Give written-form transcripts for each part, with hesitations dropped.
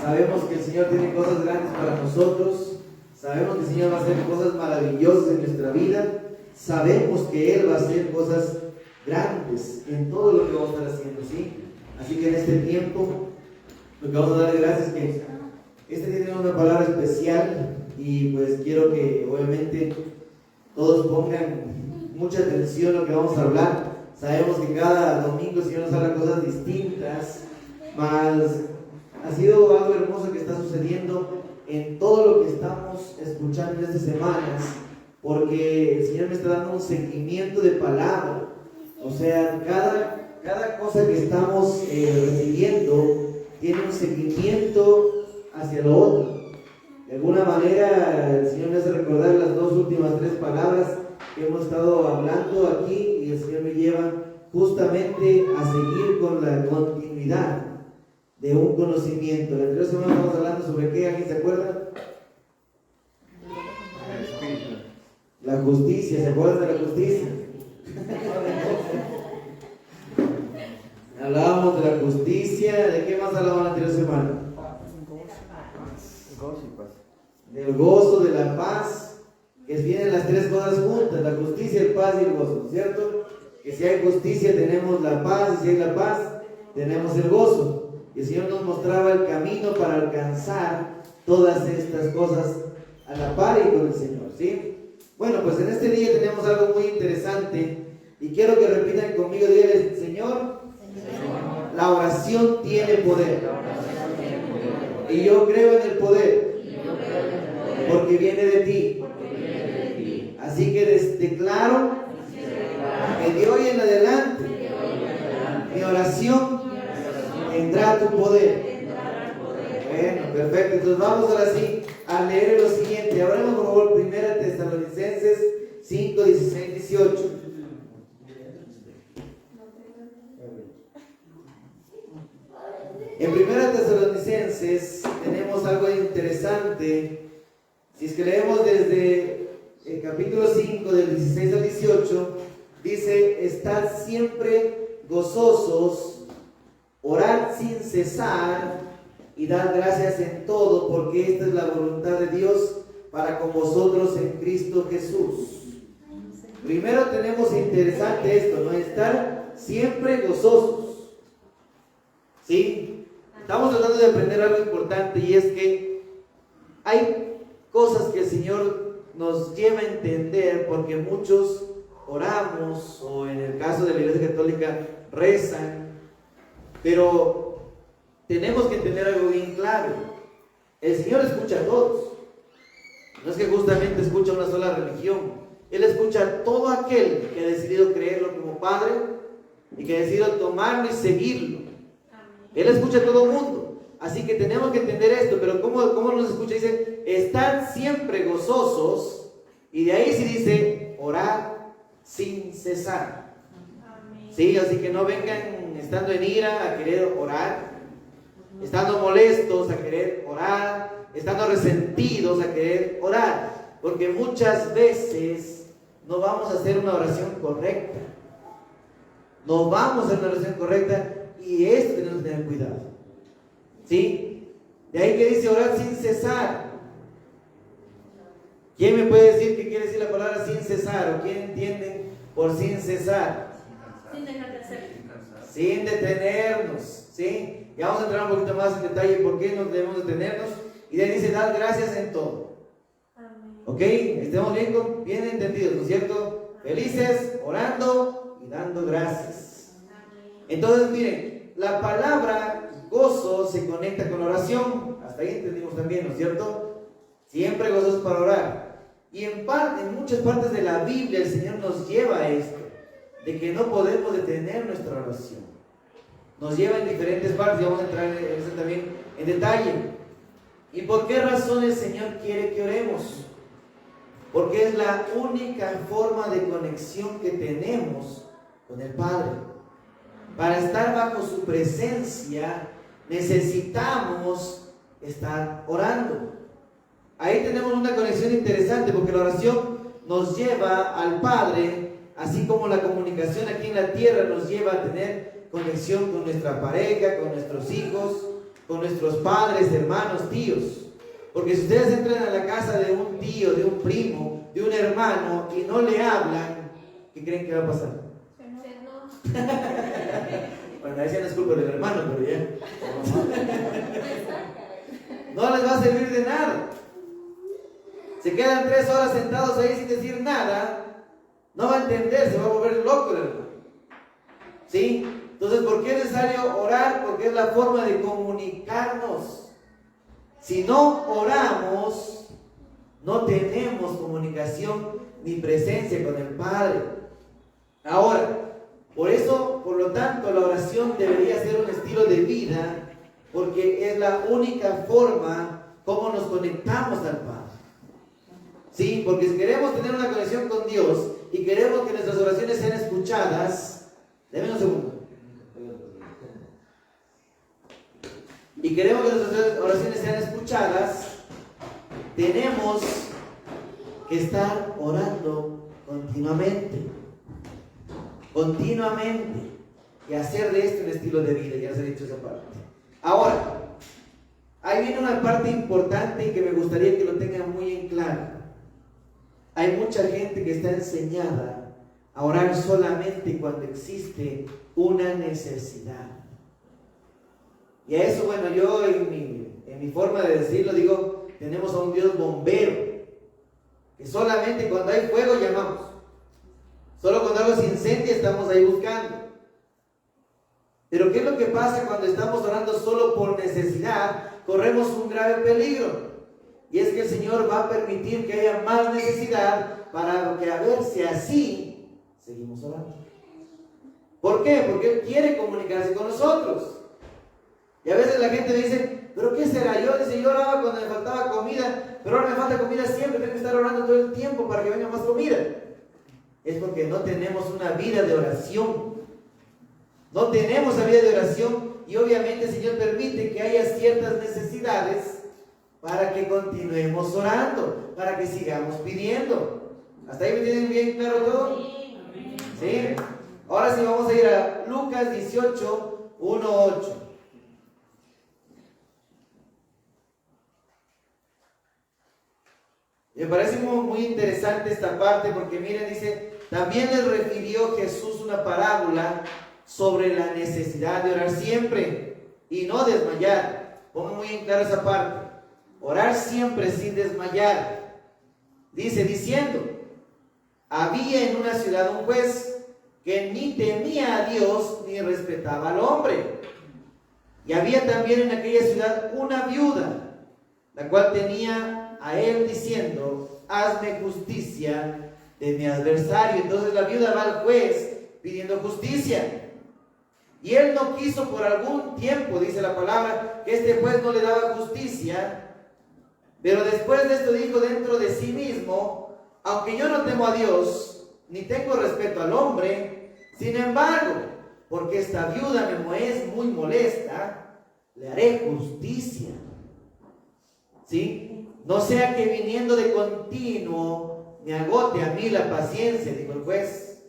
Sabemos que el Señor tiene cosas grandes para nosotros. Sabemos que el Señor va a hacer cosas maravillosas en nuestra vida. Sabemos que Él va a hacer cosas grandes en todo lo que vamos a estar haciendo, ¿sí? Así que en este tiempo, lo que vamos a darle gracias es que este día tiene una palabra especial y pues quiero que obviamente todos pongan mucha atención a lo que vamos a hablar. Sabemos que cada domingo el Señor nos habla cosas distintas, mas ha sido algo hermoso que está sucediendo en todo lo que estamos escuchando en estas semanas, porque el Señor me está dando un seguimiento de palabra. O sea, cada cosa que estamos recibiendo tiene un seguimiento hacia lo otro. De alguna manera el Señor me hace recordar las dos últimas 3 palabras que hemos estado hablando aquí, y el Señor me lleva justamente a seguir con la continuidad de un conocimiento. La anterior semana estamos hablando sobre qué, ¿alguien se acuerda? La justicia, ¿se acuerdan de la justicia? Hablábamos de la justicia. ¿De qué más hablábamos la anterior semana? Del gozo, de la paz, que vienen las 3 cosas juntas: la justicia, el paz y el gozo, ¿cierto? Que si hay justicia tenemos la paz, y si hay la paz tenemos el gozo. Y el Señor nos mostraba el camino para alcanzar todas estas cosas a la par y con el Señor, ¿sí? Bueno, pues en este día tenemos algo muy interesante y quiero que repitan conmigo: díganle: Señor, la oración tiene poder. Y yo creo en el poder, porque viene de ti. Así que declaro que de hoy en adelante mi oración tendrá tu poder. Bueno, perfecto. Entonces vamos ahora sí a leer lo siguiente. Abramos por favor 1 Tesalonicenses 5, 16, 18. En 1 Tesalonicenses tenemos algo interesante. Si es que leemos desde el capítulo 5, del 16 al 18, dice: estad siempre gozosos, orad sin cesar y dad gracias en todo, porque esta es la voluntad de Dios para con vosotros en Cristo Jesús. Primero tenemos interesante esto, ¿no? Estar siempre gozosos, ¿sí? Estamos tratando de aprender algo importante, y es que hay cosas que el Señor nos lleva a entender, porque muchos oramos, o en el caso de la Iglesia Católica rezan, pero tenemos que entender algo bien claro: el Señor escucha a todos. No es que justamente escucha una sola religión. Él escucha a todo aquel que ha decidido creerlo como Padre y que ha decidido tomarlo y seguirlo. Él escucha a todo el mundo. Así que tenemos que entender esto. Pero ¿cómo nos escucha? Dice: están siempre gozosos. Y de ahí sí dice: orar sin cesar. Sí, así que no vengan estando en ira a querer orar, estando molestos a querer orar, estando resentidos a querer orar, porque muchas veces no vamos a hacer una oración correcta. No vamos a hacer una oración correcta, y esto tenemos que tener cuidado, ¿sí? De ahí que dice orar sin cesar. ¿Quién me puede decir qué quiere decir la palabra sin cesar? ¿O quién entiende por sin cesar? Sin dejar de hacer. Sin detenernos, ¿sí? Y vamos a entrar un poquito más en detalle por qué no debemos detenernos. Y de ahí dice: dar gracias en todo. Amén. ¿Ok? Estemos bien entendidos, ¿no es cierto? Felices, orando y dando gracias. Entonces, miren, la palabra gozo se conecta con oración. Hasta ahí entendimos también, ¿no es cierto? Siempre gozosos para orar. Y en muchas partes de la Biblia el Señor nos lleva a esto, de que no podemos detener nuestra oración. Nos lleva en diferentes partes, y vamos a entrar en eso también en detalle. ¿Y por qué razón el Señor quiere que oremos? Porque es la única forma de conexión que tenemos con el Padre. Para estar bajo su presencia necesitamos estar orando. Ahí tenemos una conexión interesante, porque la oración nos lleva al Padre, así como la comunicación aquí en la tierra nos lleva a tener conexión con nuestra pareja, con nuestros hijos, con nuestros padres, hermanos, tíos. Porque si ustedes entran a la casa de un tío, de un primo, de un hermano y no le hablan, ¿qué creen que va a pasar? Bueno, ahí sí no es culpa del hermano, pero ya. No les va a servir de nada. Se quedan 3 horas sentados ahí sin decir nada, no va a entender, se va a volver loco el hermano. ¿Sí? Entonces, ¿por qué es necesario orar? Porque es la forma de comunicarnos. Si no oramos, no tenemos comunicación ni presencia con el Padre. Ahora, por eso, por lo tanto, la oración debería ser un estilo de vida, porque es la única forma como nos conectamos al Padre. Sí, porque si queremos tener una conexión con Dios y queremos que nuestras oraciones sean escuchadas, déme un segundo. Y queremos que nuestras oraciones sean escuchadas, tenemos que estar orando continuamente. Continuamente. Y hacer de esto un estilo de vida, ya les he dicho esa parte. Ahora, ahí viene una parte importante y que me gustaría que lo tengan muy en claro. Hay mucha gente que está enseñada a orar solamente cuando existe una necesidad. Y a eso, bueno, yo en mi forma de decirlo digo, tenemos a un Dios bombero, que solamente cuando hay fuego llamamos. Solo cuando algo se incendia estamos ahí buscando. Pero ¿qué es lo que pasa cuando estamos orando solo por necesidad? Corremos un grave peligro. Y es que el Señor va a permitir que haya más necesidad para que, a ver si así seguimos orando. ¿Por qué? Porque Él quiere comunicarse con nosotros. Y a veces la gente dice, ¿pero qué será? Yo oraba cuando me faltaba comida, pero ahora me falta comida siempre, tengo que estar orando todo el tiempo para que venga más comida. Es porque no tenemos una vida de oración. No tenemos una vida de oración y obviamente el Señor permite que haya ciertas necesidades para que continuemos orando, para que sigamos pidiendo. ¿Hasta ahí me tienen bien claro todo? ¿Sí? Ahora sí vamos a ir a Lucas 18, 1, 8. Me parece muy interesante esta parte porque miren, dice, también les refirió Jesús una parábola sobre la necesidad de orar siempre y no desmayar. Pongan muy en claro esa parte. Orar siempre sin desmayar. Dice, diciendo, había en una ciudad un juez que ni temía a Dios ni respetaba al hombre. Y había también en aquella ciudad una viuda, la cual tenía a él diciendo, hazme justicia de mi adversario. Entonces la viuda va al juez pidiendo justicia. Y él no quiso por algún tiempo, dice la palabra, que este juez no le daba justicia. Pero después de esto dijo dentro de sí mismo, aunque yo no temo a Dios, ni tengo respeto al hombre, sin embargo, porque esta viuda me es muy molesta, le haré justicia. ¿Sí? No sea que viniendo de continuo me agote a mí la paciencia, dijo el juez.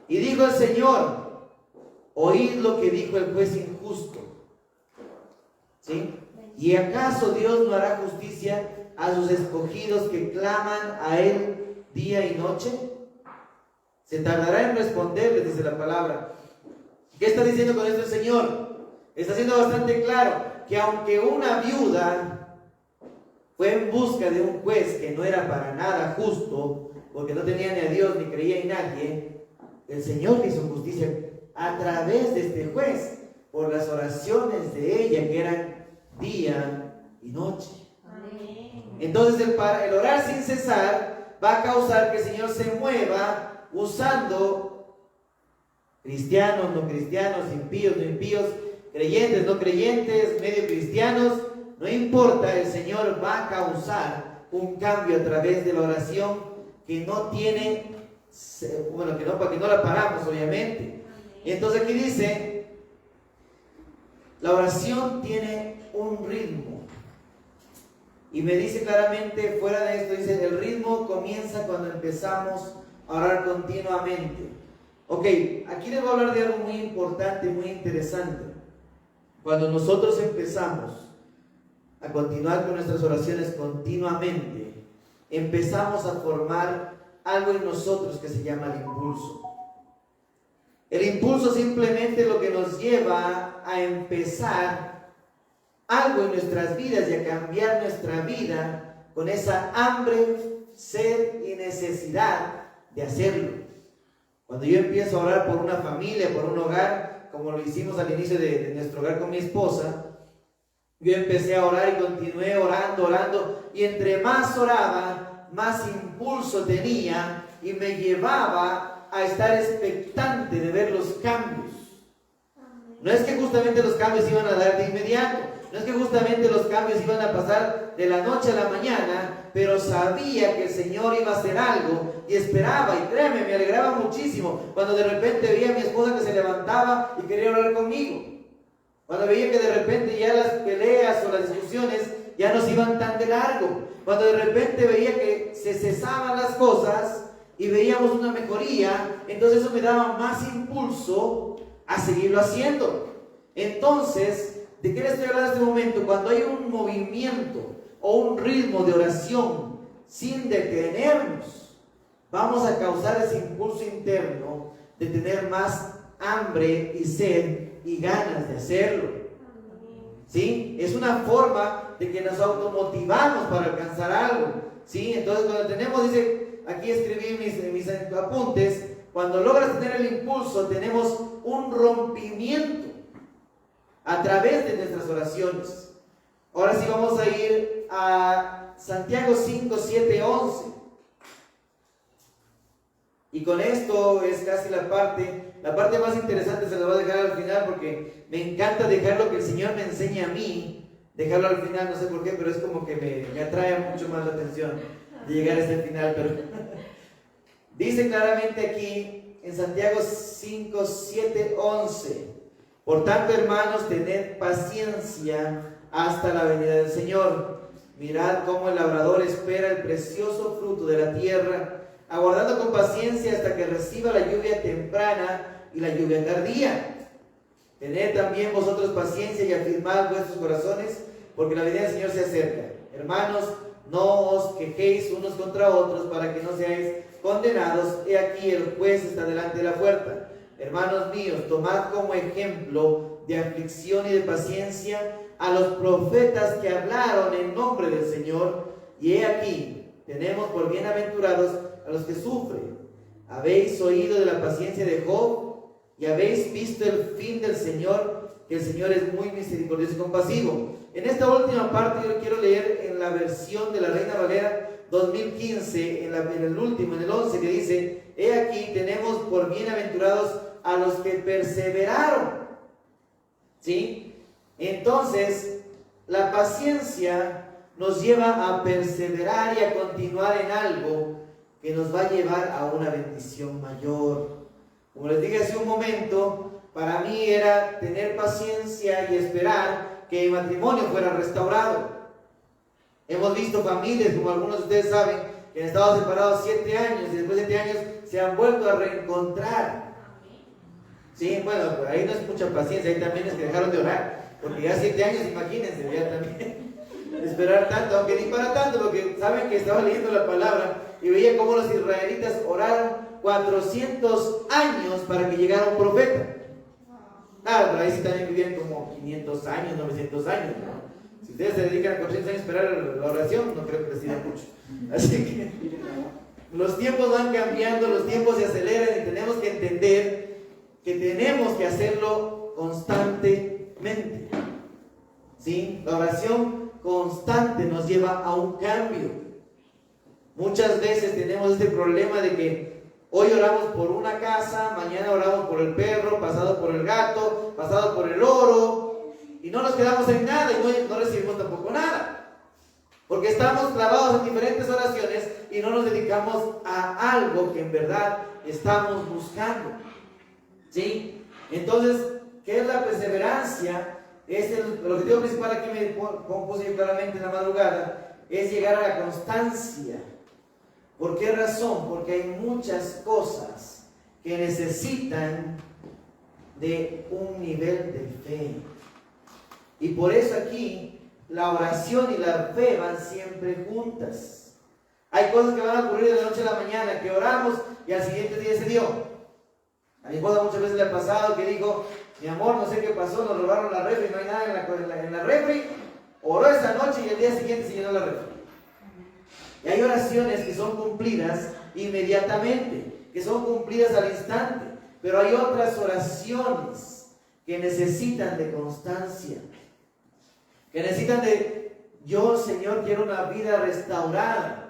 Y dijo el Señor, oíd lo que dijo el juez injusto. ¿Sí? ¿Y acaso Dios no hará justicia a sus escogidos que claman a Él día y noche? Se tardará en responderles, dice la palabra. ¿Qué está diciendo con esto el Señor? Está siendo bastante claro que aunque una viuda fue en busca de un juez que no era para nada justo, porque no tenía ni a Dios ni creía en nadie, el Señor hizo justicia a través de este juez, por las oraciones de ella que eran día y noche. Entonces el orar sin cesar va a causar que el Señor se mueva usando cristianos, no cristianos, impíos, no impíos, creyentes, no creyentes, medio cristianos, no importa, el Señor va a causar un cambio a través de la oración que no tiene, bueno, para que no la paramos obviamente. Y entonces aquí dice, la oración tiene un ritmo. Y me dice claramente, fuera de esto, dice, el ritmo comienza cuando empezamos a orar continuamente. Ok, aquí les voy a hablar de algo muy importante, muy interesante. Cuando nosotros empezamos a continuar con nuestras oraciones continuamente, empezamos a formar algo en nosotros que se llama el impulso. El impulso simplemente es lo que nos lleva a empezar algo en nuestras vidas y a cambiar nuestra vida con esa hambre, sed y necesidad de hacerlo. Cuando yo empiezo a orar por una familia, por un hogar, como lo hicimos al inicio de nuestro hogar con mi esposa, yo empecé a orar y continué orando, y entre más oraba, más impulso tenía y me llevaba a estar expectante de ver los cambios. No es que justamente los cambios iban a dar de inmediato, no es que justamente los cambios iban a pasar de la noche a la mañana, pero sabía que el Señor iba a hacer algo y esperaba, y créeme, me alegraba muchísimo cuando de repente veía a mi esposa que se levantaba y quería orar conmigo. Cuando veía que de repente ya las peleas o las discusiones ya no se iban tan de largo. Cuando de repente veía que se cesaban las cosas y veíamos una mejoría, entonces eso me daba más impulso a seguirlo haciendo. Entonces, ¿de qué les estoy hablando en este momento? Cuando hay un movimiento o un ritmo de oración sin detenernos, vamos a causar ese impulso interno de tener más hambre y sed y ganas de hacerlo. ¿Sí? Es una forma de que nos automotivamos para alcanzar algo. ¿Sí? Entonces cuando tenemos, dice, aquí escribí mis apuntes, cuando logras tener el impulso, tenemos un rompimiento a través de nuestras oraciones. Ahora sí vamos a ir a Santiago 5, 7, 11. Y con esto es casi la parte más interesante, se la voy a dejar al final porque me encanta dejar lo que el Señor me enseña a mí, dejarlo al final, no sé por qué, pero es como que me atrae mucho más la atención de llegar a este final. Pero dice claramente aquí en Santiago 5, 7, 11: por tanto, hermanos, tened paciencia hasta la venida del Señor. Mirad cómo el labrador espera el precioso fruto de la tierra, aguardando con paciencia hasta que reciba la lluvia temprana y la lluvia tardía. Tened también vosotros paciencia y afirmad vuestros corazones, porque la venida del Señor se acerca. Hermanos, no os quejéis unos contra otros para que no seáis condenados. He aquí el juez está delante de la puerta. Hermanos míos, tomad como ejemplo de aflicción y de paciencia a los profetas que hablaron en nombre del Señor. Y he aquí, tenemos por bienaventurados a los que sufren. Habéis oído de la paciencia de Job y habéis visto el fin del Señor, que el Señor es muy misericordioso y compasivo. En esta última parte yo quiero leer en la versión de la Reina Valera 2015, en el último, en el 11, que dice: he aquí, tenemos por bienaventurados a los que perseveraron. ¿Sí? Entonces, la paciencia nos lleva a perseverar y a continuar en algo que nos va a llevar a una bendición mayor. Como les dije hace un momento, para mí era tener paciencia y esperar que mi matrimonio fuera restaurado. Hemos visto familias, como algunos de ustedes saben, que han estado separados 7 años y después de 7 años se han vuelto a reencontrar. Sí, bueno, ahí no es mucha paciencia, ahí también es que dejaron de orar, porque ya 7 años, imagínense, ya también esperar tanto, aunque ni para tanto, porque saben que estaba leyendo la palabra y veía cómo los israelitas oraron 400 años para que llegara un profeta. Claro, pero ahí sí también vivían como 500 años, 900 años, ¿no? Si ustedes se dedican a 400 años a esperar la oración, no creo que les sirva mucho. Así que los tiempos van cambiando, los tiempos se aceleran y tenemos que entender que tenemos que hacerlo constantemente. ¿Sí? La oración constante nos lleva a un cambio. Muchas veces tenemos este problema de que hoy oramos por una casa, mañana oramos por el perro, pasado por el gato, pasado por el oro, y no nos quedamos en nada y no recibimos tampoco nada, porque estamos clavados en diferentes oraciones y no nos dedicamos a algo que en verdad estamos buscando. ¿Sí? Entonces, ¿qué es la perseverancia? El objetivo principal, aquí me compuse claramente en la madrugada, es llegar a la constancia. ¿Por qué razón? Porque hay muchas cosas que necesitan de un nivel de fe. Y por eso aquí la oración y la fe van siempre juntas. Hay cosas que van a ocurrir de la noche a la mañana, que oramos y al siguiente día se dio. A mi esposa muchas veces le ha pasado que dijo, mi amor, no sé qué pasó, nos robaron la refri, no hay nada en la refri. Oró esa noche y el día siguiente se llenó la refri. Y hay oraciones que son cumplidas inmediatamente, que son cumplidas al instante. Pero hay otras oraciones que necesitan de constancia, que necesitan de, yo, Señor, quiero una vida restaurada.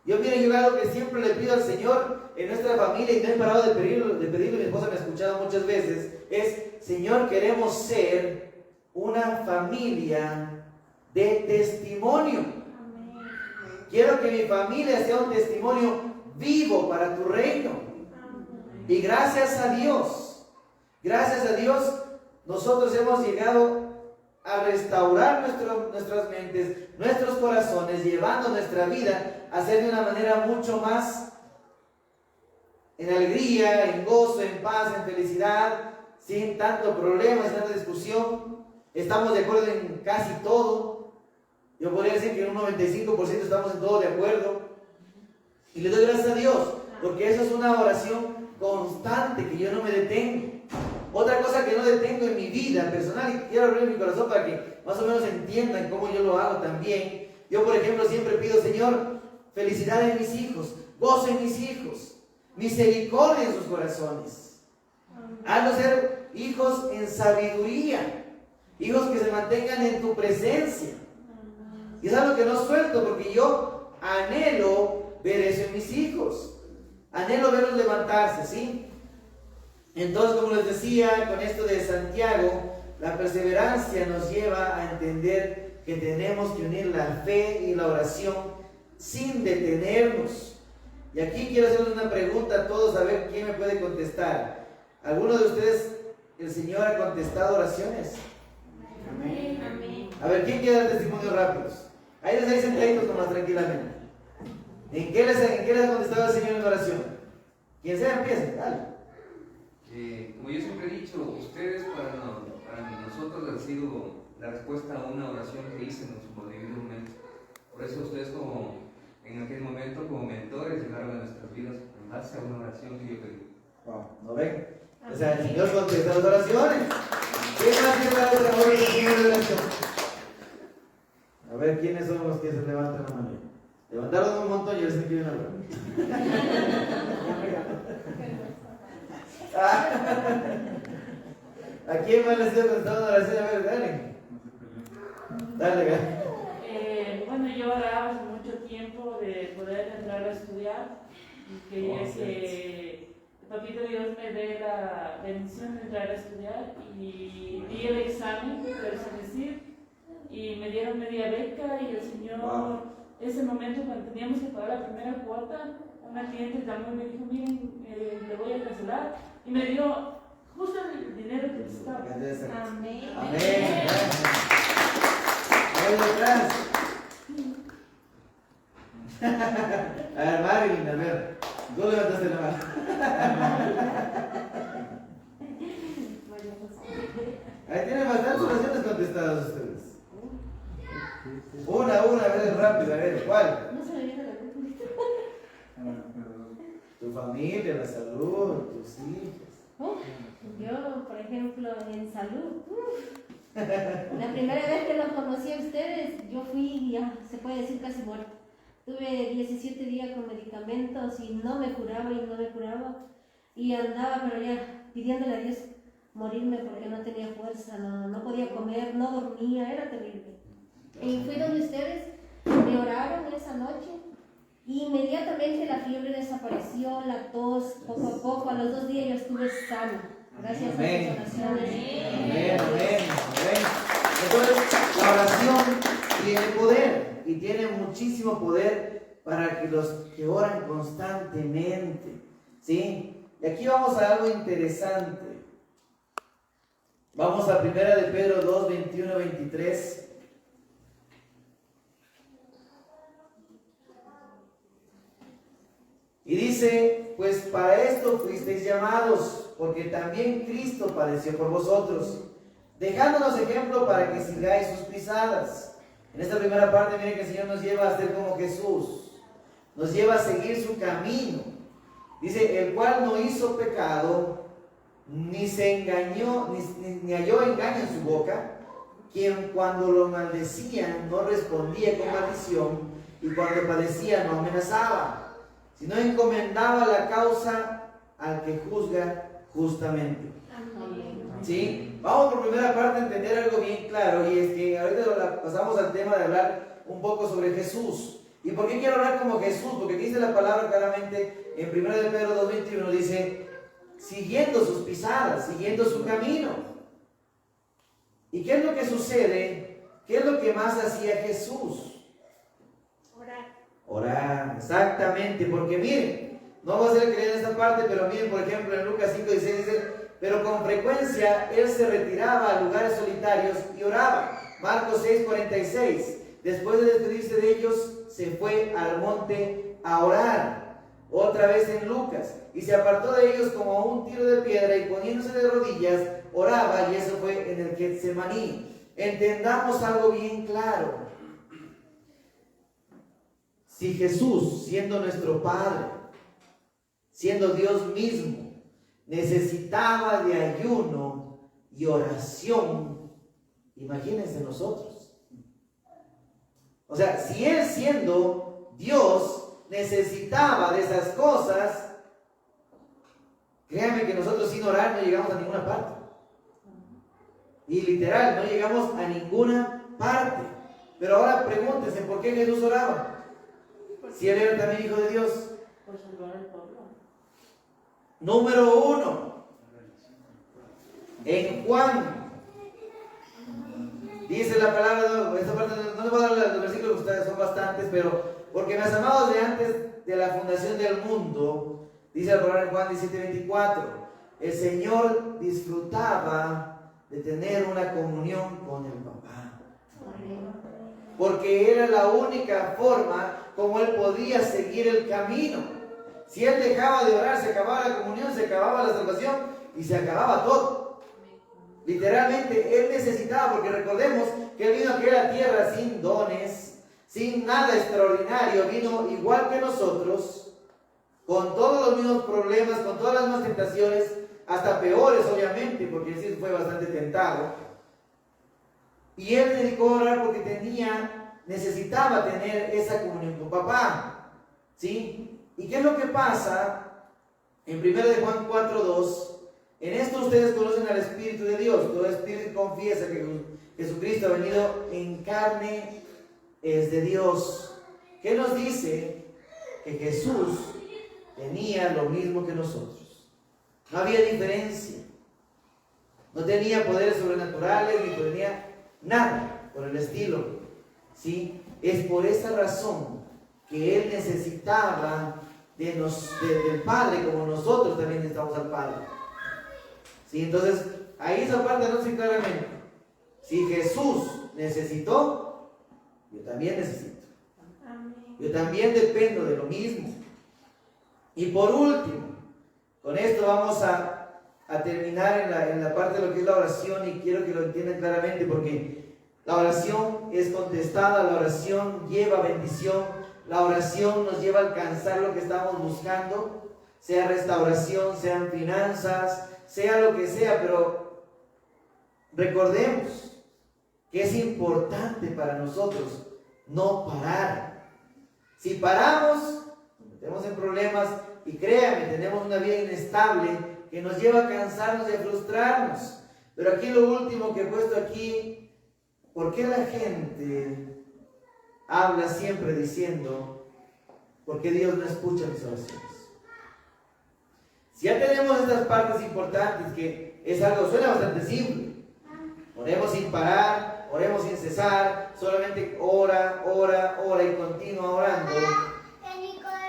Yo, mire, yo algo que siempre le pido al Señor en nuestra familia, y no he parado de pedirlo, mi esposa me ha escuchado muchas veces, es, Señor, queremos ser una familia de testimonio. Amén. Quiero que mi familia sea un testimonio vivo para tu reino. Amén. Y gracias a Dios, nosotros hemos llegado a restaurar nuestras mentes, nuestros corazones, llevando nuestra vida a ser de una manera mucho más en alegría, en gozo, en paz, en felicidad, sin tanto problema, sin tanta discusión. Estamos de acuerdo en casi todo. Yo podría decir que en un 95% estamos en todo de acuerdo. Y le doy gracias a Dios, porque eso es una oración constante, que yo no me detengo. Otra cosa que no detengo en mi vida personal, y quiero abrir mi corazón para que más o menos entiendan cómo yo lo hago también. Yo, por ejemplo, siempre pido, Señor, felicidad en mis hijos, gozo en mis hijos, misericordia en sus corazones. Hazlos ser hijos en sabiduría, hijos que se mantengan en tu presencia. Y es algo que no suelto, porque yo anhelo ver eso en mis hijos. Anhelo verlos levantarse, ¿sí? Entonces, como les decía, con esto de Santiago, la perseverancia nos lleva a entender que tenemos que unir la fe y la oración sin detenernos. Y aquí quiero hacerles una pregunta a todos, a ver quién me puede contestar. ¿Alguno de ustedes, el Señor ha contestado oraciones? Amén. Amén. A ver, ¿quién quiere dar testimonios rápidos? Ahí les hay sentaditos nomás tranquilamente. ¿En qué les ha contestado el Señor en oración? Quien sea, empiece, dale. Como yo siempre he dicho, ustedes para nosotros han sido la respuesta a una oración que hice en su debido momento. Por eso ustedes en aquel momento como mentores llegaron a nuestras vidas en base a una oración que yo pedí. Wow, ¿no ven? O sea, el Señor contesta las oraciones. ¿Quién más quiere dar otra hora de oración? A ver, ¿quiénes son los que se levantan la mano? Levantaron un montón y ahora se quieren hablar. ¿A quién más les ha contestado una oración? A ver, dale. Dale. Bueno, yo oraba hace mucho tiempo de poder entrar a estudiar y quería que el Papito Dios me dé la bendición de entrar a estudiar, y di el examen del CENESID y me dieron media beca, y el Señor, ese momento cuando teníamos que pagar la primera cuota, una cliente llamó y me dijo, miren, le voy a cancelar, y me dio justo el dinero que necesitaba. Amén. Amén. Ahí detrás. A ver, Marilyn, a ver. Tú levantaste la mano. Ahí tienen bastantes oraciones contestadas ustedes. Una, a ver, rápido, a ver, ¿cuál? No se me viene la culpa. Tu familia, la salud, tus hijos. Yo, por ejemplo, en salud, la primera vez que los conocí a ustedes, yo fui, ya se puede decir, casi muerta. Tuve 17 días con medicamentos y no me curaba y andaba, pero ya pidiéndole a Dios morirme porque no tenía fuerza, no podía comer, no dormía, era terrible. Y fui donde ustedes, me oraron esa noche. Y inmediatamente la fiebre desapareció, la tos, poco a poco, a los 2 días yo estuve sana. Gracias Amén. a sus oraciones. Amén. Entonces, la oración tiene poder, y tiene muchísimo poder para que los que oran constantemente, ¿sí? Y aquí vamos a algo interesante. Vamos a 1 de Pedro 2, 21, 23. Y dice, pues para esto fuisteis llamados, porque también Cristo padeció por vosotros, dejándonos ejemplo para que sigáis sus pisadas. En esta primera parte, miren que el Señor nos lleva a ser como Jesús, nos lleva a seguir su camino. Dice, el cual no hizo pecado, ni se engañó, ni halló engaño en su boca, quien cuando lo maldecían no respondía con maldición, y cuando padecía no amenazaba, sino encomendaba la causa al que juzga justamente. ¿Sí? Vamos por primera parte a entender algo bien claro, y es que ahorita pasamos al tema de hablar un poco sobre Jesús. ¿Y por qué quiero hablar como Jesús? Porque dice la palabra claramente en 1 de Pedro 2:21, dice, siguiendo sus pisadas, siguiendo su camino. ¿Y qué es lo que sucede? ¿Qué es lo que más hacía Jesús? Orar, exactamente, porque miren, no vamos a hacer creer en esta parte, pero miren, por ejemplo, en Lucas 5:16 dice, pero con frecuencia él se retiraba a lugares solitarios y oraba. Marcos 6:46, después de despedirse de ellos, se fue al monte a orar. Otra vez en Lucas, y se apartó de ellos como a un tiro de piedra, y poniéndose de rodillas, oraba, y eso fue en el Getsemaní. Entendamos algo bien claro. Si Jesús, siendo nuestro Padre, siendo Dios mismo, necesitaba de ayuno y oración, imagínense nosotros. O sea, si Él siendo Dios necesitaba de esas cosas, créanme que nosotros sin orar no llegamos a ninguna parte. Y literal, no llegamos a ninguna parte. Pero ahora pregúntense, ¿por qué Jesús oraba? Si Él era también Hijo de Dios. Por salvar al pueblo. Número 1. En Juan, dice la palabra, esta parte no les voy a dar los versículos, ustedes son bastantes, pero porque me has amado de antes de la fundación del mundo, dice la palabra en Juan 17:24, el Señor disfrutaba de tener una comunión con el Papá, porque era la única forma como Él podía seguir el camino. Si Él dejaba de orar, se acababa la comunión, se acababa la salvación y se acababa todo. Literalmente Él necesitaba, porque recordemos que Él vino aquí a la tierra sin dones, sin nada extraordinario, vino igual que nosotros, con todos los mismos problemas, con todas las mismas tentaciones, hasta peores obviamente, porque Jesús fue bastante tentado. Y Él dedicó a orar porque necesitaba tener esa comunión con Papá. ¿Sí? ¿Y qué es lo que pasa? En 1 de Juan 4:2, en esto ustedes conocen al Espíritu de Dios. Todo espíritu confiesa que Jesucristo ha venido en carne, es de Dios. ¿Qué nos dice? Que Jesús tenía lo mismo que nosotros. No había diferencia. No tenía poderes sobrenaturales, ni tenía nada por el estilo. ¿Sí? Es por esa razón que Él necesitaba del Padre, como nosotros también necesitamos al Padre. ¿Sí? Entonces, ahí esa parte no se claramente. Si Jesús necesitó, yo también necesito. Yo también dependo de lo mismo. Y por último, con esto vamos a terminar en la parte de lo que es la oración, y quiero que lo entiendan claramente, porque la oración es contestada, la oración lleva bendición, la oración nos lleva a alcanzar lo que estamos buscando, sea restauración, sean finanzas, sea lo que sea, pero recordemos que es importante para nosotros no parar. Si paramos, nos metemos en problemas, y créanme, tenemos una vida inestable que nos lleva a cansarnos y a frustrarnos. Pero aquí lo último que he puesto aquí, ¿por qué la gente habla siempre diciendo, ¿por qué Dios no escucha mis oraciones? Si ya tenemos estas partes importantes, que es algo, suena bastante simple. Oremos sin parar, oremos sin cesar, solamente ora y continúa orando.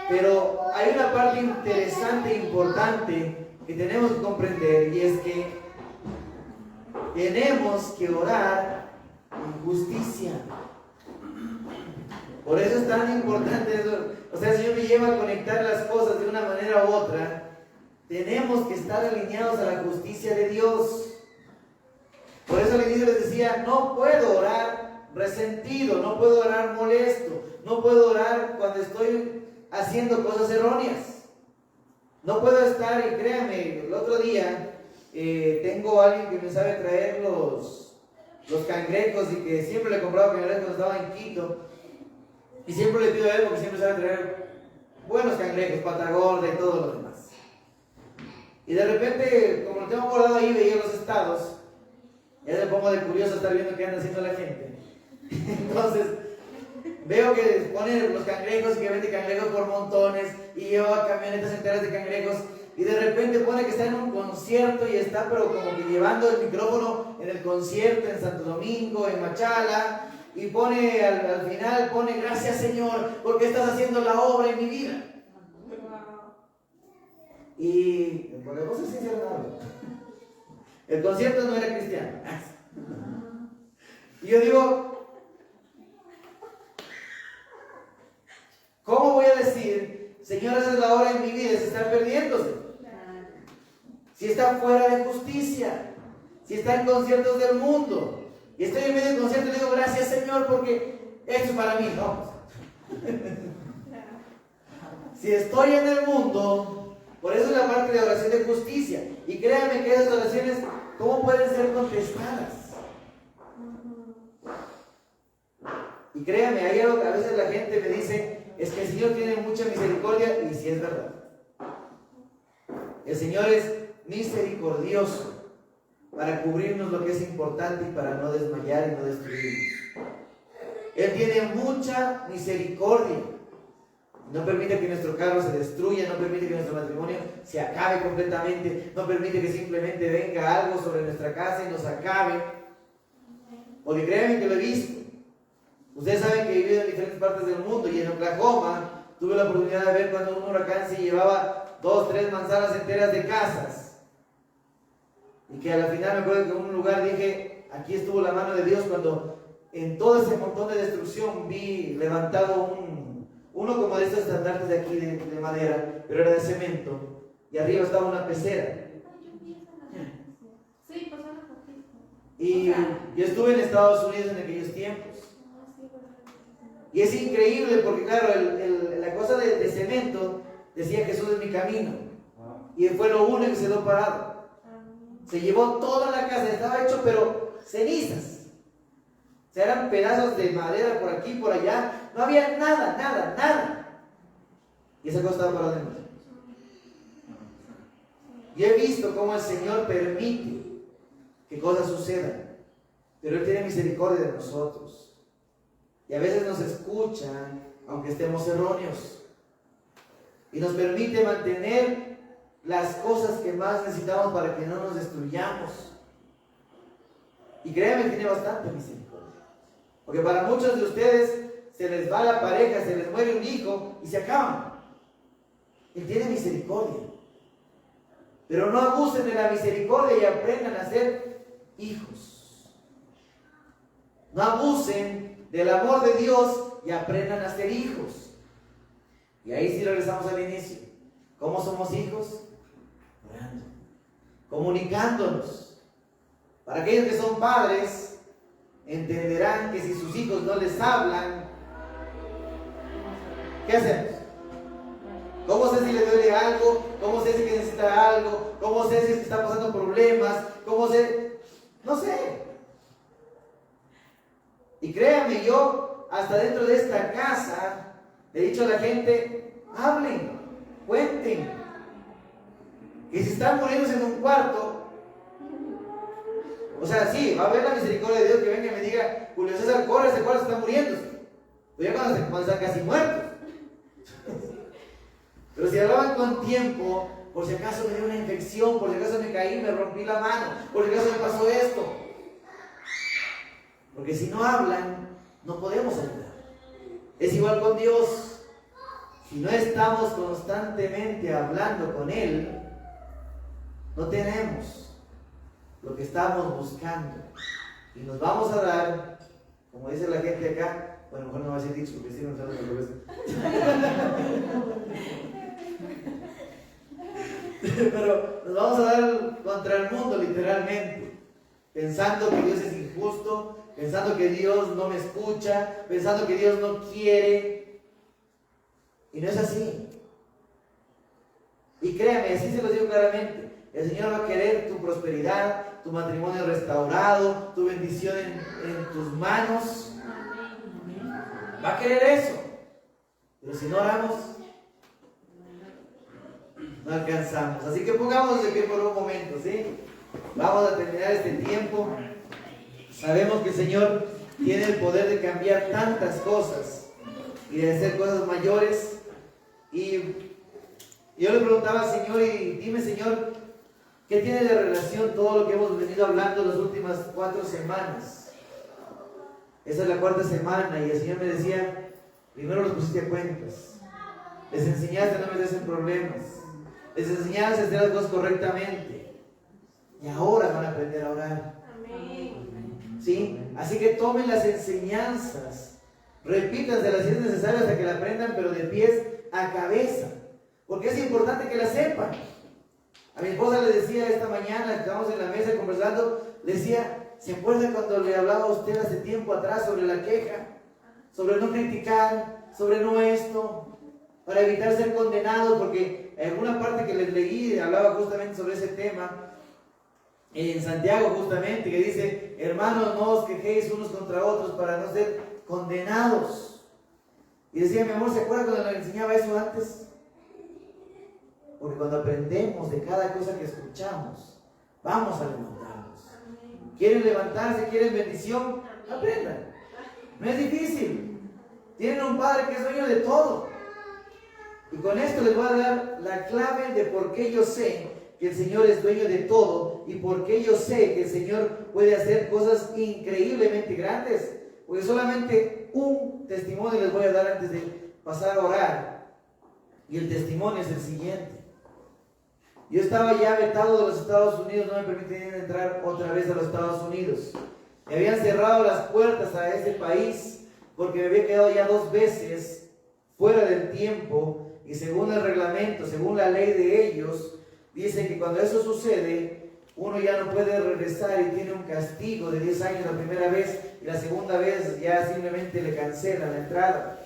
Pero hay una parte interesante e importante que tenemos que comprender, y es que tenemos que orar en justicia. Por eso es tan importante eso. O sea, el Señor me lleva a conectar las cosas de una manera u otra. Tenemos que estar alineados a la justicia de Dios. Por eso eso al inicio les decía, no puedo orar resentido, no puedo orar molesto, no puedo orar cuando estoy haciendo cosas erróneas. No puedo estar, y créanme, el otro día tengo a alguien que me sabe traer los cangrejos y que siempre le compraba cangrejos cuando estaba en Quito. Y siempre le pido a él porque siempre sabe traer buenos cangrejos, pata gorda y todo lo demás. Y de repente, como lo tengo guardado ahí, veía los estados. Ya me pongo de curioso estar viendo qué anda haciendo la gente. Entonces, veo que ponen los cangrejos y que vende cangrejos por montones y lleva camionetas enteras de cangrejos. Y de repente pone que está en un concierto y está pero como que llevando el micrófono en el concierto en Santo Domingo, en Machala. Y pone al final, pone gracias Señor porque estás haciendo la obra en mi vida. Y por la cosa sincera, el concierto no era cristiano. Y yo digo, ¿cómo voy a decir, Señor, esa es la obra en mi vida? Si está perdiéndose, si está fuera de justicia, si está en conciertos del mundo. Y estoy en medio del concierto y digo, gracias Señor, porque esto es para mí. No. Si estoy en el mundo, por eso es la parte de oración de justicia. Y créanme que esas oraciones, ¿cómo pueden ser contestadas? Y créanme, ahí a veces la gente me dice, es que el Señor tiene mucha misericordia, y sí es verdad. El Señor es misericordioso para cubrirnos lo que es importante y para no desmayar y no destruirnos. Él tiene mucha misericordia. No permite que nuestro carro se destruya, no permite que nuestro matrimonio se acabe completamente, no permite que simplemente venga algo sobre nuestra casa y nos acabe. Porque créanme que lo he visto. Ustedes saben que he vivido en diferentes partes del mundo y en Oklahoma tuve la oportunidad de ver cuando un huracán se llevaba 2, 3 manzanas enteras de casas. Y que al final me acuerdo que en un lugar dije, aquí estuvo la mano de Dios cuando en todo ese montón de destrucción vi levantado uno como de estos estandartes de aquí de madera, pero era de cemento, y arriba estaba una pecera. Y yo estuve en Estados Unidos en aquellos tiempos. Y es increíble porque claro, la cosa de cemento decía Jesús es mi camino. Y fue lo único que se quedó parado. Se llevó toda la casa, estaba hecho pero cenizas. O sea, eran pedazos de madera por aquí, por allá. No había nada. Y esa cosa estaba parada dentro. Yo he visto cómo el Señor permite que cosas sucedan. Pero Él tiene misericordia de nosotros. Y a veces nos escucha, aunque estemos erróneos. Y nos permite mantener las cosas que más necesitamos para que no nos destruyamos. Y créanme, tiene bastante misericordia. Porque para muchos de ustedes se les va la pareja, se les muere un hijo y se acaban. Él tiene misericordia. Pero no abusen de la misericordia y aprendan a ser hijos. No abusen del amor de Dios y aprendan a ser hijos. Y ahí sí regresamos al inicio. ¿Cómo somos hijos? Orando, comunicándonos. Para aquellos que son padres, entenderán que si sus hijos no les hablan, ¿qué hacemos? ¿Cómo sé si le duele algo? ¿Cómo sé si necesita algo? ¿Cómo sé si está pasando problemas? ¿Cómo sé? No sé. Y créanme, yo hasta dentro de esta casa le he dicho a la gente, hablen, cuenten. Que si están muriéndose en un cuarto, o sea, sí, va a haber la misericordia de Dios que venga y me diga, Julio César, corre, ese cuarto está muriéndose. Pero ya cuando están casi muertos. Pero si hablaban con tiempo, por si acaso me dio una infección, por si acaso me caí, me rompí la mano, por si acaso me pasó esto. Porque si no hablan, no podemos ayudar. Es igual con Dios. Si no estamos constantemente hablando con Él, no tenemos lo que estamos buscando. Y nos vamos a dar, como dice la gente acá, bueno, mejor no va a decir dicho, porque si no nos sale la cabeza. Pero nos vamos a dar contra el mundo, literalmente. pensando que Dios es injusto, pensando que Dios no me escucha, pensando que Dios no quiere. Y no es así. Y créame, así se lo digo claramente. El Señor va a querer tu prosperidad, tu matrimonio restaurado, tu bendición en tus manos. Va a querer eso. Pero si no oramos, no alcanzamos. Así que pongámonos de pie por un momento, ¿sí? Vamos a terminar este tiempo. Sabemos que el Señor tiene el poder de cambiar tantas cosas y de hacer cosas mayores. Y yo le preguntaba al Señor, y dime, Señor, ¿qué tiene de relación todo lo que hemos venido hablando las últimas 4 semanas? Esa es la 4ª semana, y el Señor me decía, primero los pusiste a cuentas, les enseñaste a no meterse en problemas, les enseñaste a hacer las cosas correctamente, y ahora van a aprender a orar. Amén. ¿Sí? Así que tomen las enseñanzas, repítanselas si es necesario hasta que la aprendan, pero de pies a cabeza, porque es importante que la sepan. A mi esposa le decía esta mañana, estábamos en la mesa conversando, le decía, ¿se acuerda cuando le hablaba a usted hace tiempo atrás sobre la queja? Sobre no criticar, sobre no esto, para evitar ser condenados, porque en alguna parte que les leí hablaba justamente sobre ese tema, en Santiago justamente, que dice, hermanos, no os quejéis unos contra otros para no ser condenados. Y decía, mi amor, ¿se acuerda cuando le enseñaba eso antes? Porque cuando aprendemos de cada cosa que escuchamos, vamos a levantarnos. ¿Quieren levantarse? ¿Quieren bendición? Aprendan. No es difícil. Tienen un Padre que es dueño de todo. Y con esto les voy a dar la clave de por qué yo sé que el Señor es dueño de todo y por qué yo sé que el Señor puede hacer cosas increíblemente grandes. Porque solamente un testimonio les voy a dar antes de pasar a orar. Y el testimonio es el siguiente. Yo estaba ya vetado de los Estados Unidos, no me permitían entrar otra vez a los Estados Unidos. Me habían cerrado las puertas a ese país porque me había quedado ya 2 veces fuera del tiempo, y según el reglamento, según la ley de ellos, dice que cuando eso sucede, uno ya no puede regresar y tiene un castigo de 10 años la primera vez, y la segunda vez ya simplemente le cancelan la entrada.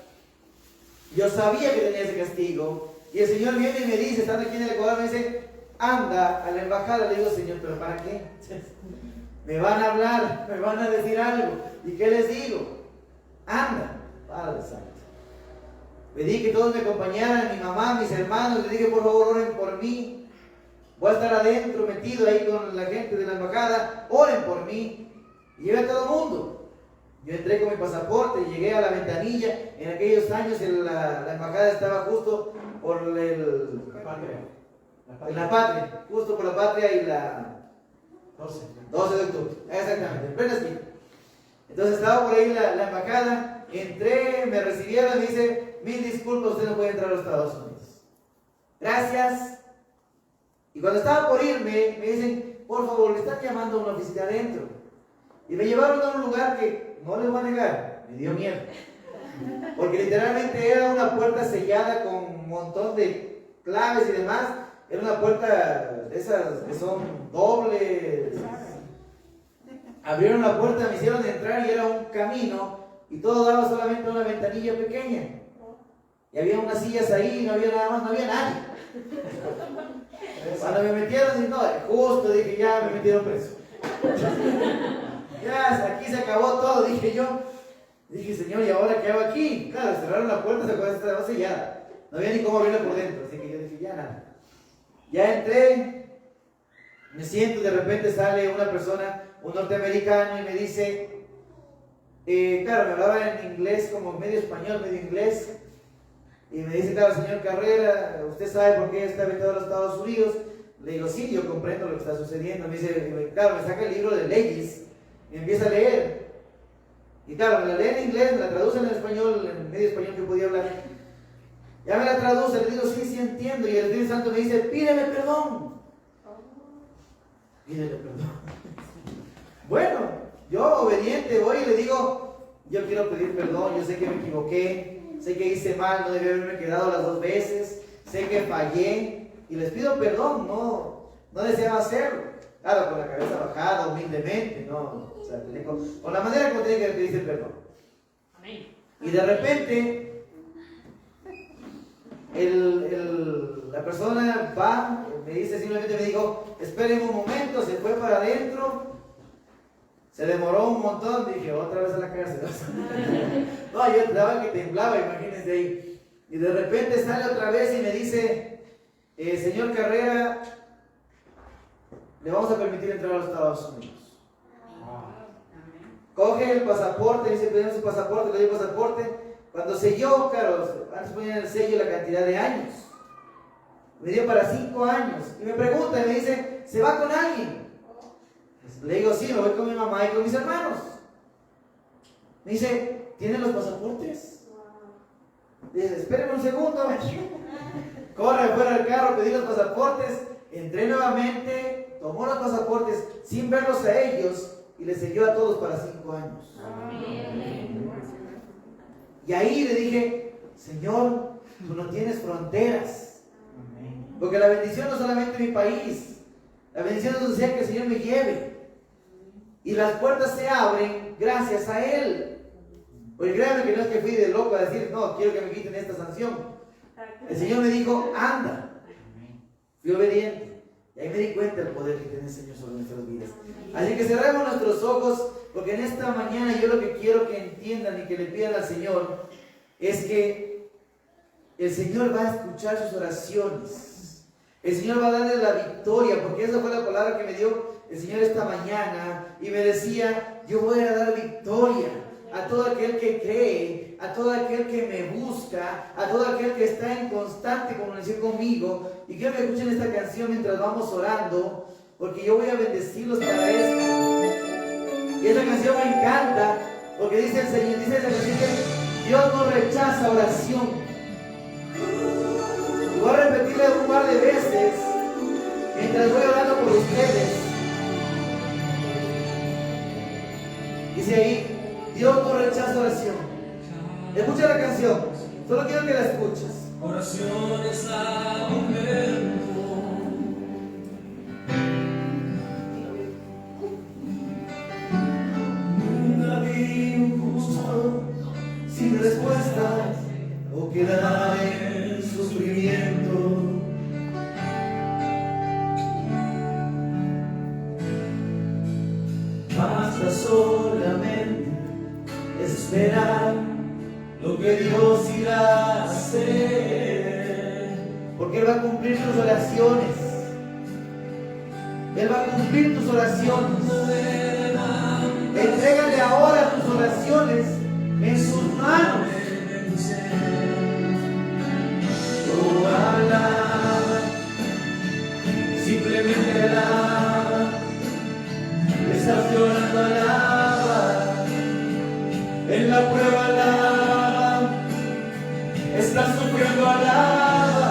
Yo sabía que tenía ese castigo, y el Señor viene y me dice, estando aquí en el Ecuador, me dice, anda a la embajada. Le digo, Señor, ¿pero para qué? Me van a hablar, me van a decir algo. ¿Y qué les digo? Anda, Padre Santo. Pedí que todos me acompañaran, mi mamá, mis hermanos. Le dije, por favor, oren por mí. Voy a estar adentro, metido ahí con la gente de la embajada. Oren por mí. Y llevé a todo el mundo. Yo entré con mi pasaporte y llegué a la ventanilla. En aquellos años la embajada estaba justo por la patria, justo por la patria y la 12 de octubre, exactamente, en plena esquina. Entonces estaba por ahí la embajada, entré, me recibieron y me dice, mil disculpas, usted no puede entrar a los Estados Unidos. Gracias. Y cuando estaba por irme, me dicen, por favor, le están llamando a una oficina adentro. Y me llevaron a un lugar que, no les voy a negar, me dio miedo. Porque literalmente era una puerta sellada con un montón de claves y demás. Era una puerta de esas que son dobles. Abrieron la puerta, me hicieron entrar y era un camino. Y todo daba solamente una ventanilla pequeña. Y había unas sillas ahí, no había nada más, no había nadie. Cuando me metieron, no, justo dije, ya me metieron preso. Ya, aquí se acabó todo, dije yo. Dije, Señor, ¿y ahora qué hago aquí? Claro, cerraron la puerta, estaba sellada. No había ni cómo abrirla por dentro, así que yo dije, ya nada. Ya entré, me siento, de repente sale una persona, un norteamericano, y me dice, claro, me hablaba en inglés, como medio español, medio inglés, y me dice, claro, señor Carrera, ¿usted sabe por qué está vetado a los Estados Unidos? Le digo, sí, yo comprendo lo que está sucediendo. Me dice, claro, me saca el libro de leyes, y empieza a leer. Y claro, me la lee en inglés, me la traduce en español, en medio español que podía hablar. Ya me la traduce, le digo, sí, sí entiendo. Y el Espíritu Santo me dice, pídeme perdón. Pídele perdón. Bueno, yo obediente voy y le digo, yo quiero pedir perdón, yo sé que me equivoqué, sé que hice mal, no debí haberme quedado las 2 veces, sé que fallé y les pido perdón, no deseaba hacerlo. Claro, con la cabeza bajada, humildemente, ¿no? O sea, con la manera como tiene que pedirse perdón. Amén. Y de repente, la persona va, me dice, simplemente me dijo, esperen un momento, se fue para adentro, se demoró un montón, dije, otra vez a la cárcel. No, yo estaba que temblaba, imagínense ahí. Y de repente sale otra vez y me dice, señor Carrera, le vamos a permitir entrar a los Estados Unidos. Coge el pasaporte, dice, pedimos su pasaporte, le doy el pasaporte. Cuando selló, claro, antes ponían el sello la cantidad de años. Me dio para 5 años. Y me pregunta y me dice, ¿se va con alguien? Le digo, sí, me voy con mi mamá y con mis hermanos. Me dice, ¿tienen los pasaportes? Dice, espérenme un segundo. Corre fuera del carro, pedí los pasaportes, entré nuevamente, tomó los pasaportes sin verlos a ellos y les selló a todos para 5 años. Y ahí le dije, Señor, tú no tienes fronteras. Porque la bendición no solamente en mi país, la bendición es donde sea que el Señor me lleve. Y las puertas se abren gracias a Él. Porque créanme que no es que fui de loco a decir, no, quiero que me quiten esta sanción. El Señor me dijo, anda. Fui obediente. Y ahí me di cuenta del poder que tiene el Señor sobre nuestras vidas. Así que cerremos nuestros ojos, porque en esta mañana yo lo que quiero que entiendan y que le pidan al Señor es que el Señor va a escuchar sus oraciones. El Señor va a darle la victoria, porque esa fue la palabra que me dio el Señor esta mañana. Y me decía, yo voy a dar victoria a todo aquel que cree, a todo aquel que me busca, a todo aquel que está en constante comunicación conmigo. Y quiero que escuchen esta canción mientras vamos orando, porque yo voy a bendecirlos para esto. Y esta canción me encanta, porque dice el Señor, dice esa canción que Dios no rechaza oración. Y voy a repetirle un par de veces mientras voy orando por ustedes. Dice ahí, Dios no rechaza oración. Escucha la canción, solo quiero que la escuches. Oraciones a un verbo. Nunca vi un justo sin respuesta o quedar en sufrimiento. Basta solamente esperar lo que Dios irá a hacer. Porque Él va a cumplir tus oraciones. Él va a cumplir tus oraciones. Entrégale ahora tus oraciones en sus manos. Oh, alaba, simplemente alaba. Estás llorando, alaba. En la prueba, alaba. Estás sufriendo, alaba.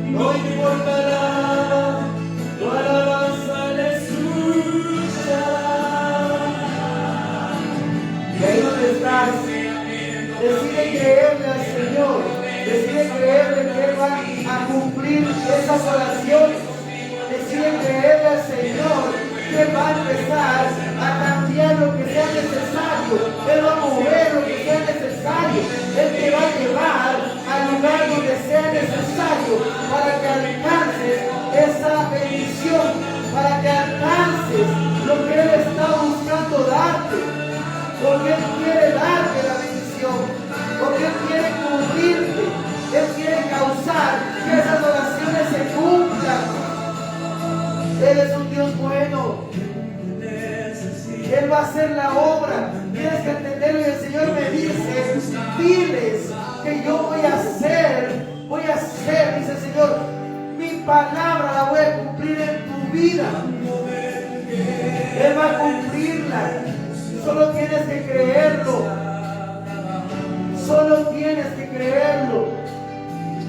No importa, alaba. Tu alabanza le escucha. Y ahí donde estás, decide creerle al Señor. Decide creerle que Él va a cumplir esas oraciones. Decide creerle al Señor que Él va a empezar a cambiar lo que sea necesario. Él va a mover lo que sea necesario. Él te va a llevar al lugar donde sea necesario para que alcances esa bendición, para que alcances lo que Él está buscando darte. Porque Él quiere darte la bendición, porque Él quiere cubrirte, Él quiere causar que esas oraciones se cumplan. Él es un Dios bueno. Él va a hacer la obra. Tienes que entenderlo. Y el Señor me dice, diles que yo voy a hacer, dice el Señor, mi palabra la voy a cumplir en tu vida. Él va a cumplirla. Solo tienes que creerlo. Solo tienes que creerlo.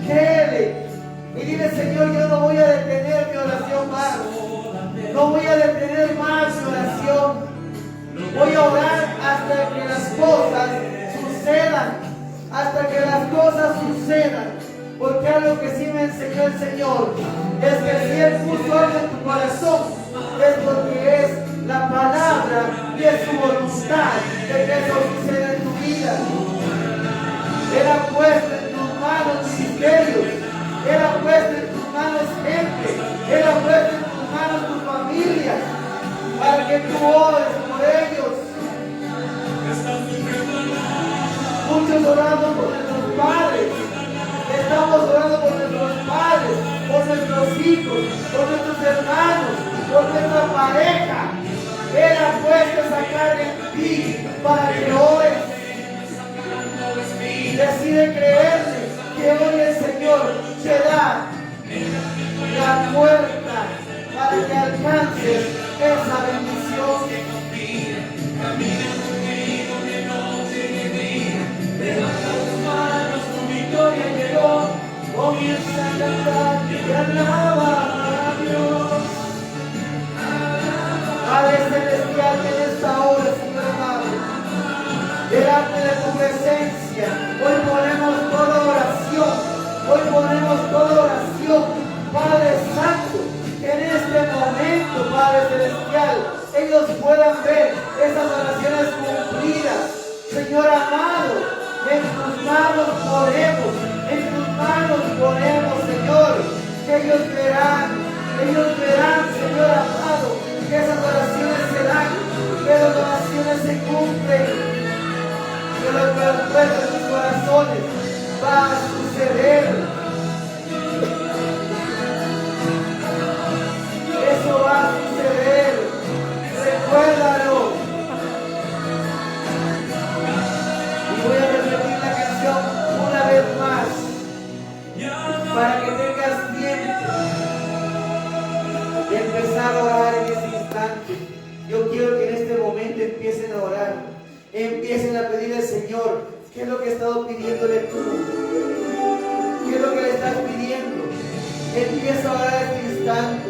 Créele. Y dile, Señor, yo no voy a detener mi oración más. No voy a detener más mi oración. Voy a orar hasta que las cosas sucedan. Hasta que las cosas sucedan. Porque algo que sí me enseñó el Señor es que si Él puso algo en tu corazón, es porque es la palabra y es su voluntad de que eso suceda en tu vida. Él ha puesto en tus manos ministerios, Él ha puesto en tus manos gente, Él ha puesto en tus manos tu familia, para que tú ores por ellos. Muchos oramos por nuestros padres, estamos orando por nuestros padres, por nuestros hijos, por nuestros hermanos, por nuestra pareja. Él ha puesto esa carga en ti para que ores. Decide creerle que hoy el Señor te da la puerta para que alcances esa bendición. Levanta tus manos, tu victoria llegó. Comienza a cantar y alaba a Dios. Padre Celestial, en esta hora, Señor amado, delante de tu presencia, hoy ponemos toda oración, Padre Santo, que en este momento, Padre Celestial, ellos puedan ver esas oraciones cumplidas. Señor amado, en tus manos ponemos, Señor, que ellos verán, Señor amado, que esas oraciones se dan, que las oraciones se cumplen, que lo que has puesto en tus corazones va a suceder. Eso va a suceder, recuérdalo. Y voy a repetir la canción una vez más, para que tengas tiempo de empezar a orar en ese instante. Yo quiero que en este momento empiecen a orar, empiecen a pedirle al Señor, ¿qué es lo que he estado pidiéndole tú? ¿Qué es lo que le estás pidiendo? Empieza a orar en este instante,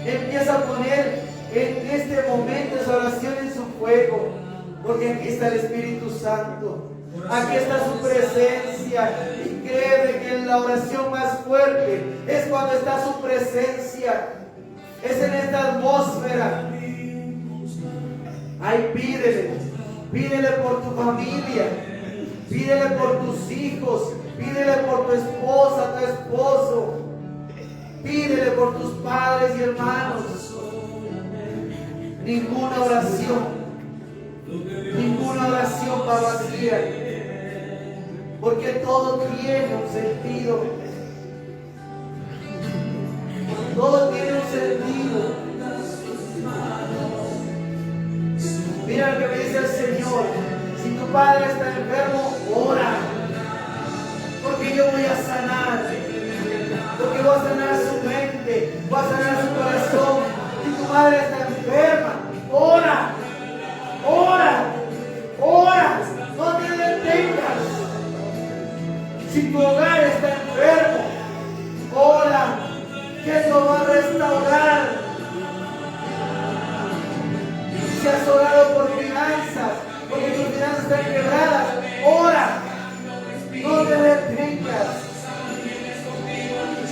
empieza a poner en este momento esa oración en su fuego, porque aquí está el Espíritu Santo, aquí está su presencia, y créeme que en la oración más fuerte es cuando está su presencia, es en esta atmósfera. Ay, pídele por tu familia, pídele por tus hijos, pídele por tu esposa, tu esposo, pídele por tus padres y hermanos. Ninguna oración va vacía, porque todo tiene un sentido. Todo tiene un sentido. Mira lo que me dice el Señor: si tu padre está enfermo, ora, porque yo voy a sanar, porque voy a sanar su mente, voy a sanar su corazón. Si tu madre está enferma, ora, no te detengas. Si tu hogar está enfermo, ora, que eso va a restaurar. Si has orado por finanzas, porque tus finanzas están quebradas, ora, no te detengas,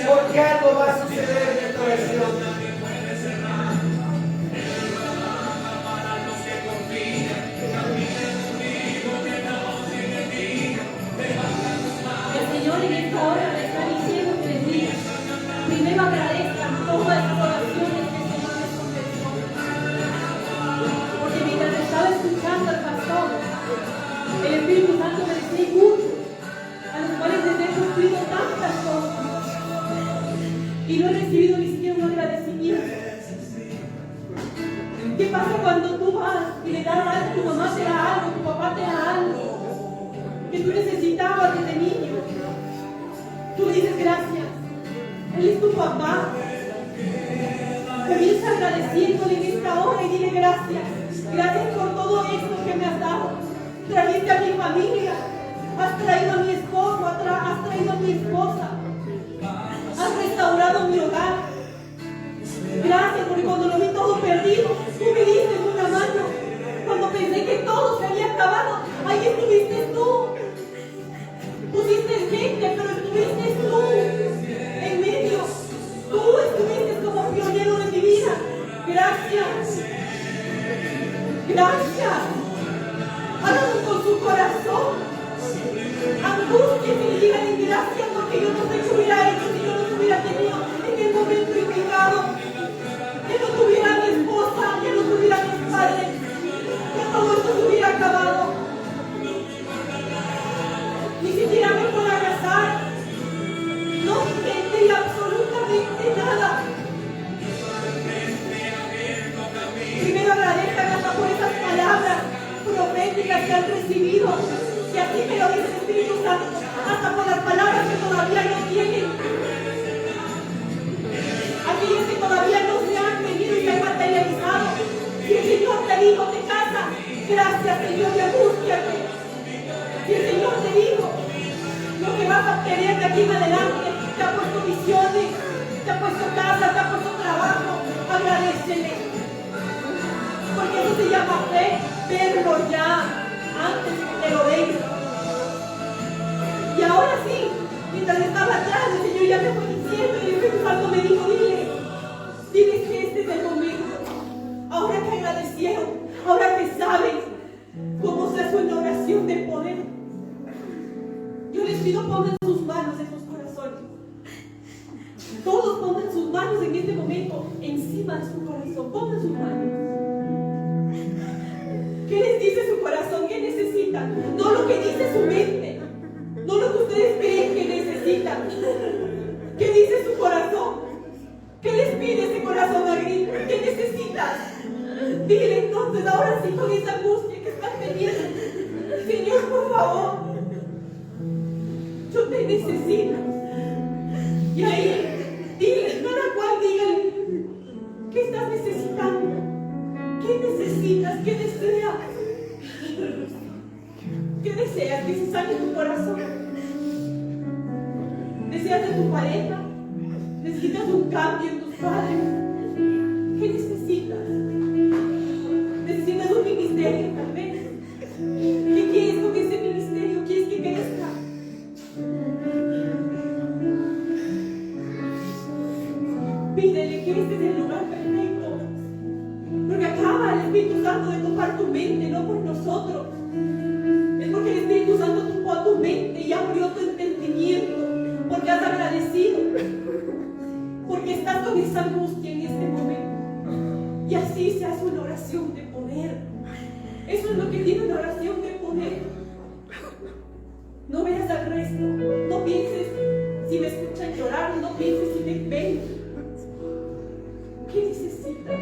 porque algo va a suceder en tu oración. El Señor en esta hora me está diciendo que les diga, primero agradezcan todas las oraciones que el Señor les contestó. Porque mientras estaba escuchando al pastor, el Espíritu Santo me decía muchos, a los cuales les he cumplido tantas cosas, y no he recibido ni siquiera un agradecimiento. ¿Qué pasa cuando tú vas y le das algo, tu mamá te da algo, tu papá te da algo que tú necesitabas desde niño? Tú le dices gracias, Él es tu papá. Comienza agradeciéndole en esta hora y dile gracias por todo esto que me has dado. Trajiste a mi familia, has traído a mi esposo, has traído a mi esposa, has restaurado mi hogar. Gracias, porque cuando lo vi todo perdido, tú me diste una mano. Cuando pensé que todo se había acabado, ahí estuviste tú. Pusiste gente, pero estuviste tú en medio. Tú gracias. Háganlo con su corazón. Angustia y díganle gracias porque yo no sé qué hubiera hecho si yo no hubiera tenido en el momento indicado. Que no tuviera a mi esposa, que no tuviera a mis padres, que todo esto se hubiera acabado. Ni siquiera me puedo casar. No tendría absolutamente nada. Primero agradezcan hasta por esas palabras proféticas que han recibido. Y así me lo dice el Espíritu Santo, hasta por las palabras que todavía no tienen. Aquellos que todavía no se han venido y se han materializado. Si el Señor te dijo, te casa, gracias Señor, y angústiate. Si el Señor te dijo, lo que vas a obtener de aquí en adelante, te ha puesto visiones, te ha puesto casa, te ha puesto trabajo, agradécele. Porque eso se llama fe, verlo ya, antes que te lo den. Y ahora sí, mientras estaba atrás, el Señor ya me fue diciendo, y el Espíritu Santo me dijo, dile que este es el momento. Ahora que agradecieron, ahora que saben cómo se hace una oración de poder, yo les pido pongan sus manos en sus corazones. Todos pongan sus manos en este momento encima de su corazón. Pongan sus manos. ¿Qué les dice su corazón? ¿Qué necesitan? No lo que dice su mente, no lo que ustedes creen que necesitan. ¿Qué dice su corazón? ¿Qué les pide ese corazón a grito? ¿Qué necesitas? Dile entonces, ahora sí, con esa angustia que estás teniendo, Señor, por favor, yo te necesito. Y ahí, dile, cada cual dígale, ¿qué estás necesitando? ¿Qué necesitas? ¿Qué deseas? ¿Qué deseas que se sane de tu corazón? ¿Deseas de tu pareja? ¿Necesitas un cambio en tus padres? ¿Qué necesitas? ¿Necesitas un ministerio tal vez? ¿Qué quieres con ese ministerio? ¿Quieres que crezca? Pídele que este es el lugar perfecto. Porque acaba el Espíritu Santo de topar tu mente, no por nosotros. Es porque el Espíritu Santo topó a tu mente y abrió tu entendimiento. Porque has agradecido. Porque estás con esa angustia en este momento. Y así se hace una oración de poder. Eso es lo que tiene una oración de poder. No veas al resto. No pienses si me escuchan llorar. No pienses si me ven. ¿Qué necesitas?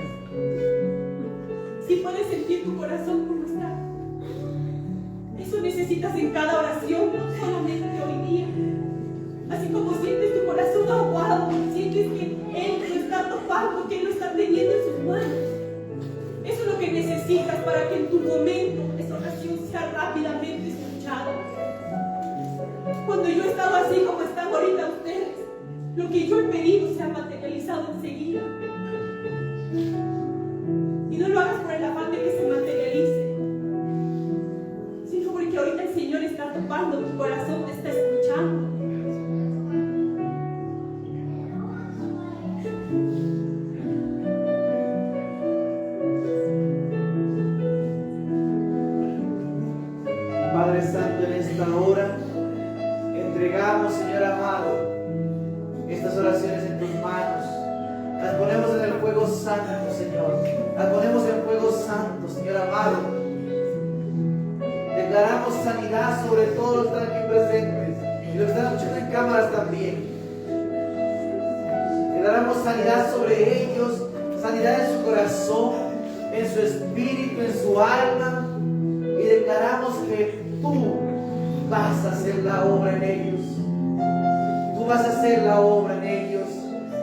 Si puedes sentir tu corazón como está. Eso necesitas en cada oración, no solamente hoy día. Así como sientes tu corazón aguado, sientes que Él lo está topando, que Él lo está teniendo en sus manos. Eso es lo que necesitas para que en tu momento esa oración sea rápidamente escuchada. Cuando yo he estado así como están ahorita ustedes, lo que yo he pedido se ha materializado enseguida. Y no lo hagas por el afán de que se materialice, sino porque ahorita el Señor está topando tu corazón, te está escuchando. Padre Santo, en esta hora entregamos, Señor amado, estas oraciones en tus manos. Las ponemos en el fuego santo, Señor. Las ponemos en el fuego santo, Señor amado. Declaramos sanidad sobre todos los que están aquí presentes y los que están escuchando en cámaras también. Declaramos sanidad sobre ellos, sanidad en su corazón, en su espíritu, en su alma. Y declaramos que tú vas a hacer la obra en ellos. Tú vas a hacer la obra en ellos.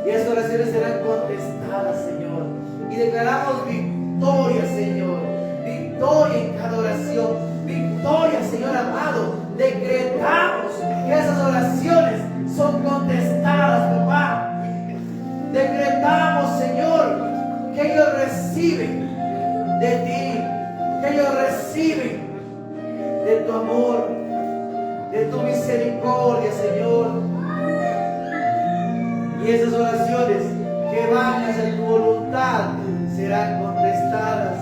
Y esas oraciones serán contestadas, Señor. Y declaramos victoria, Señor. Victoria en cada oración. Victoria, Señor amado. Decretamos que esas oraciones son contestadas, papá. Decretamos, Señor, que ellos reciben de ti, que ellos reciben de tu amor, de tu misericordia, Señor. Y esas oraciones que van hacia tu voluntad serán contestadas.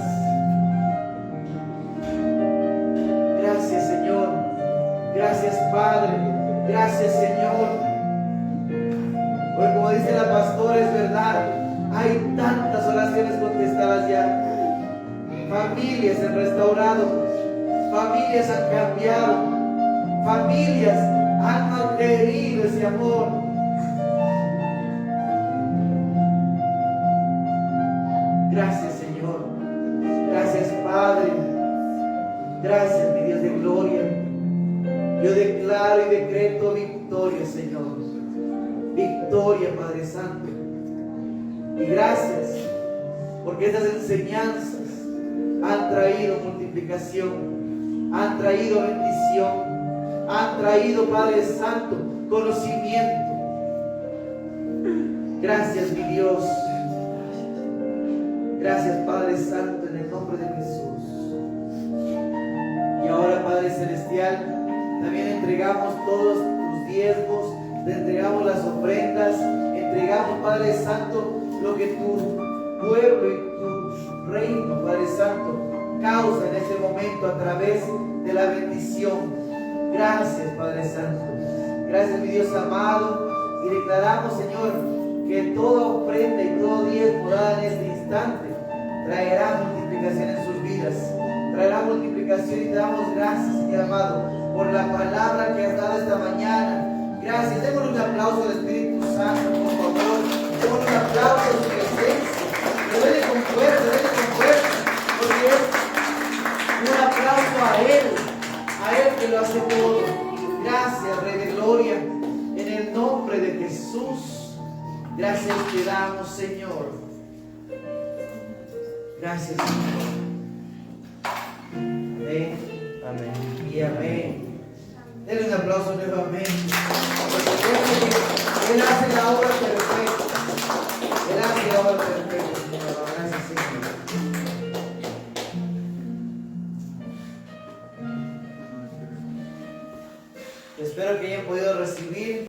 Familias han restaurado, familias han cambiado, familias han mantenido ese amor. Gracias, Señor. Gracias, Padre. Gracias, mi Dios de gloria. Yo declaro y decreto victoria, Señor. Victoria, Padre Santo. Y gracias porque estas enseñanzas han traído multiplicación, han traído bendición, han traído, Padre Santo, conocimiento. Gracias, mi Dios. Gracias, Padre Santo, en el nombre de Jesús. Y ahora, Padre Celestial, también entregamos todos tus diezmos, te entregamos las ofrendas, entregamos, Padre Santo, lo que tu pueblo y tu reino, Padre Santo, causa en este momento a través de la bendición. Gracias, Padre Santo. Gracias, mi Dios amado. Y declaramos, Señor, que toda ofrenda y todo diezmo dada en este instante traerá multiplicación en sus vidas. Traerá multiplicación y te damos gracias, Señor amado, por la palabra que has dado esta mañana. Gracias. Démosle un aplauso al Espíritu Santo, por favor. Démosle un aplauso a su presencia. Dele con fuerza, porque es un aplauso a Él que lo hace todo. Gracias, Rey de Gloria, en el nombre de Jesús. Gracias te damos, Señor. Gracias, Señor. Amén. Amén. Y amén. Denle un aplauso nuevamente. Porque Él hace la obra perfecta. Él hace la obra perfecta, Señor. Gracias, Señor. Espero que hayan podido recibir